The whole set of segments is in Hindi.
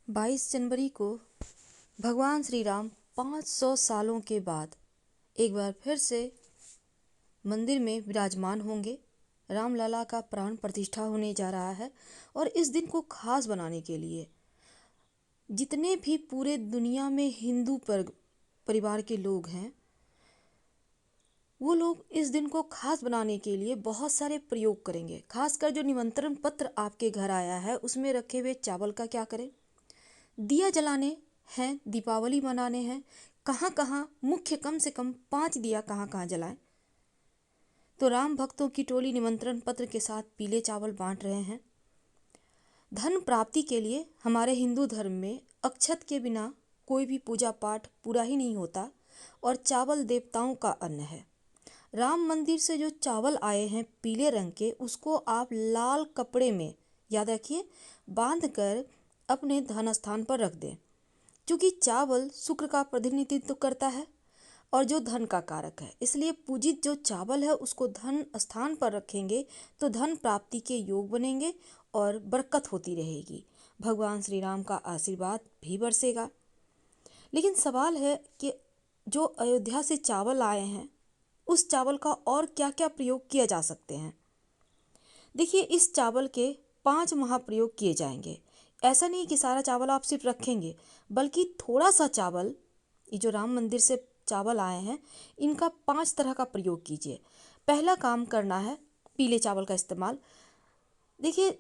22 जनवरी को भगवान श्री राम 500 सालों के बाद एक बार फिर से मंदिर में विराजमान होंगे। रामलला का प्राण प्रतिष्ठा होने जा रहा है और इस दिन को खास बनाने के लिए जितने भी पूरे दुनिया में हिंदू परिवार के लोग हैं, वो लोग इस दिन को खास बनाने के लिए बहुत सारे प्रयोग करेंगे। खासकर जो निमंत्रण पत्र आपके घर आया है उसमें रखे हुए चावल का क्या करें, दिया जलाने हैं, दीपावली मनाने हैं, कहाँ कहाँ मुख्य कम से कम 5 दिया कहाँ कहाँ जलाएं। तो राम भक्तों की टोली निमंत्रण पत्र के साथ पीले चावल बांट रहे हैं। धन प्राप्ति के लिए हमारे हिंदू धर्म में अक्षत के बिना कोई भी पूजा पाठ पूरा ही नहीं होता और चावल देवताओं का अन्न है। राम मंदिर से जो चावल आए हैं पीले रंग के, उसको आप लाल कपड़े में, याद रखिए, बांध कर अपने धन स्थान पर रख दें, क्योंकि चावल शुक्र का प्रतिनिधित्व करता है और जो धन का कारक है, इसलिए पूजित जो चावल है उसको धन स्थान पर रखेंगे तो धन प्राप्ति के योग बनेंगे और बरकत होती रहेगी। भगवान श्री राम का आशीर्वाद भी बरसेगा। लेकिन सवाल है कि जो अयोध्या से चावल आए हैं उस चावल का और क्या क्या प्रयोग किया जा सकते हैं। देखिए, इस चावल के 5 महाप्रयोग किए जाएंगे। ऐसा नहीं कि सारा चावल आप सिर्फ रखेंगे, बल्कि थोड़ा सा चावल, ये जो राम मंदिर से चावल आए हैं, इनका 5 तरह का प्रयोग कीजिए। पहला काम करना है पीले चावल का इस्तेमाल। देखिए,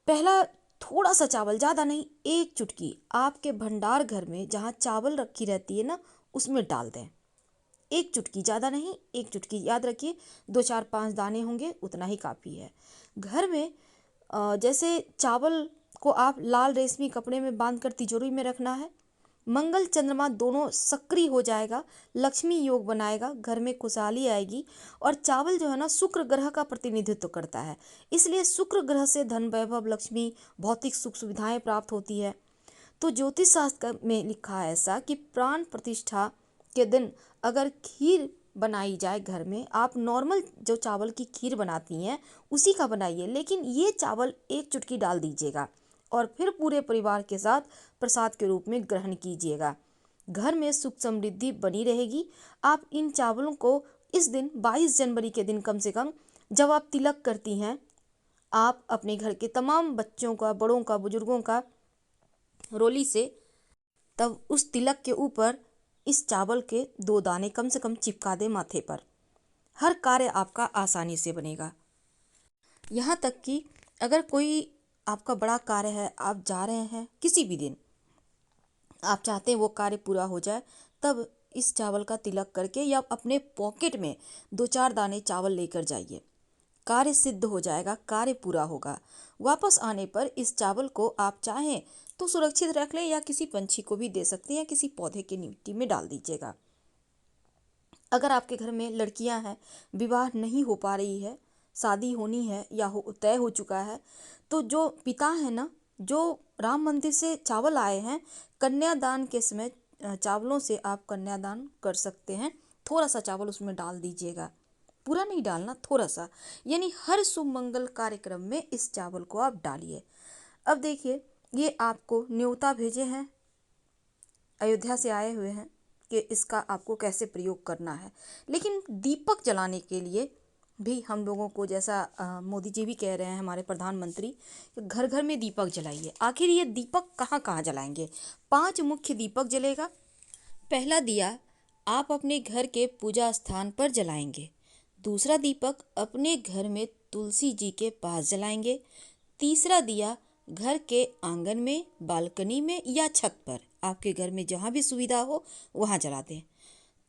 पहला थोड़ा सा चावल, ज़्यादा नहीं, 1 चुटकी आपके भंडार घर में जहाँ चावल रखी रहती है ना, उसमें डाल दें। 1 चुटकी, ज़्यादा नहीं, 1 चुटकी। याद रखिए 2 4 5 दाने होंगे, उतना ही काफ़ी है। घर में जैसे चावल को आप लाल रेशमी कपड़े में बांध कर तिजोरी में रखना है। मंगल चंद्रमा दोनों सक्रिय हो जाएगा, लक्ष्मी योग बनाएगा, घर में खुशहाली आएगी। और चावल जो है ना, शुक्र ग्रह का प्रतिनिधित्व करता है, इसलिए शुक्र ग्रह से धन, वैभव, लक्ष्मी, भौतिक सुख सुविधाएं प्राप्त होती है। तो ज्योतिष शास्त्र में लिखा है ऐसा कि प्राण प्रतिष्ठा के दिन अगर खीर बनाई जाए घर में, आप नॉर्मल जो चावल की खीर बनाती हैं उसी का बनाइए, लेकिन ये चावल 1 चुटकी डाल दीजिएगा और फिर पूरे परिवार के साथ प्रसाद के रूप में ग्रहण कीजिएगा। घर में सुख समृद्धि बनी रहेगी। आप इन चावलों को इस दिन 22 जनवरी के दिन कम से कम, जब आप तिलक करती हैं, आप अपने घर के तमाम बच्चों का, बड़ों का, बुजुर्गों का रोली से, तब उस तिलक के ऊपर इस चावल के 2 दाने कम से कम चिपका दें माथे पर। हर कार्य आपका आसानी से बनेगा। यहाँ तक कि अगर कोई आपका बड़ा कार्य है, आप जा रहे हैं किसी भी दिन, आप चाहते हैं वो कार्य पूरा हो जाए, तब इस चावल का तिलक करके या अपने पॉकेट में 2 4 दाने चावल लेकर जाइए। कार्य सिद्ध हो जाएगा, कार्य पूरा होगा। वापस आने पर इस चावल को आप चाहें तो सुरक्षित रख लें या किसी पंछी को भी दे सकते हैं, या किसी पौधे की मिट्टी में डाल दीजिएगा। अगर आपके घर में लड़कियां हैं, विवाह नहीं हो पा रही है, शादी होनी है या तय हो चुका है, तो जो पिता है ना, जो राम मंदिर से चावल आए हैं, कन्यादान के समय चावलों से आप कन्यादान कर सकते हैं। थोड़ा सा चावल उसमें डाल दीजिएगा, पूरा नहीं डालना, थोड़ा सा। यानी हर शुभ मंगल कार्यक्रम में इस चावल को आप डालिए। अब देखिए, ये आपको न्योता भेजे हैं, अयोध्या से आए हुए हैं, कि इसका आपको कैसे प्रयोग करना है। लेकिन दीपक जलाने के लिए भी हम लोगों को, जैसा मोदी जी भी कह रहे हैं, हमारे प्रधानमंत्री, कि घर घर में दीपक जलाइए। आखिर ये दीपक कहाँ कहाँ जलाएंगे? 5 मुख्य दीपक जलेगा। पहला दिया आप अपने घर के पूजा स्थान पर जलाएंगे। दूसरा दीपक अपने घर में तुलसी जी के पास जलाएंगे। तीसरा दिया घर के आंगन में, बालकनी में या छत पर, आपके घर में जहाँ भी सुविधा हो वहाँ जला दें।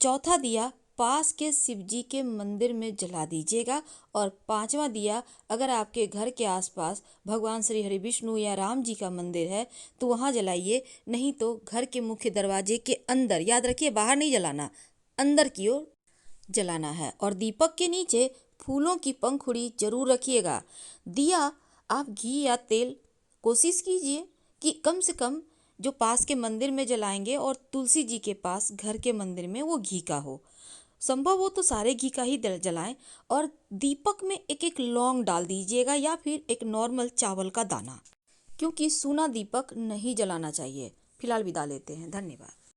चौथा दिया पास के शिव जी के मंदिर में जला दीजिएगा। और 5वां दिया, अगर आपके घर के आसपास भगवान श्री हरि विष्णु या राम जी का मंदिर है तो वहाँ जलाइए, नहीं तो घर के मुख्य दरवाजे के अंदर, याद रखिए बाहर नहीं जलाना, अंदर की ओर जलाना है। और दीपक के नीचे फूलों की पंखुड़ी जरूर रखिएगा। दिया आप घी या तेल, कोशिश कीजिए कि कम से कम जो पास के मंदिर में जलाएंगे और तुलसी जी के पास घर के मंदिर में वो घी का हो। संभव हो तो सारे घी का ही जलाएं। और दीपक में एक एक लौंग डाल दीजिएगा या फिर एक नॉर्मल चावल का दाना। क्योंकि सूना दीपक नहीं जलाना चाहिए। फिलहाल विदा लेते हैं, धन्यवाद।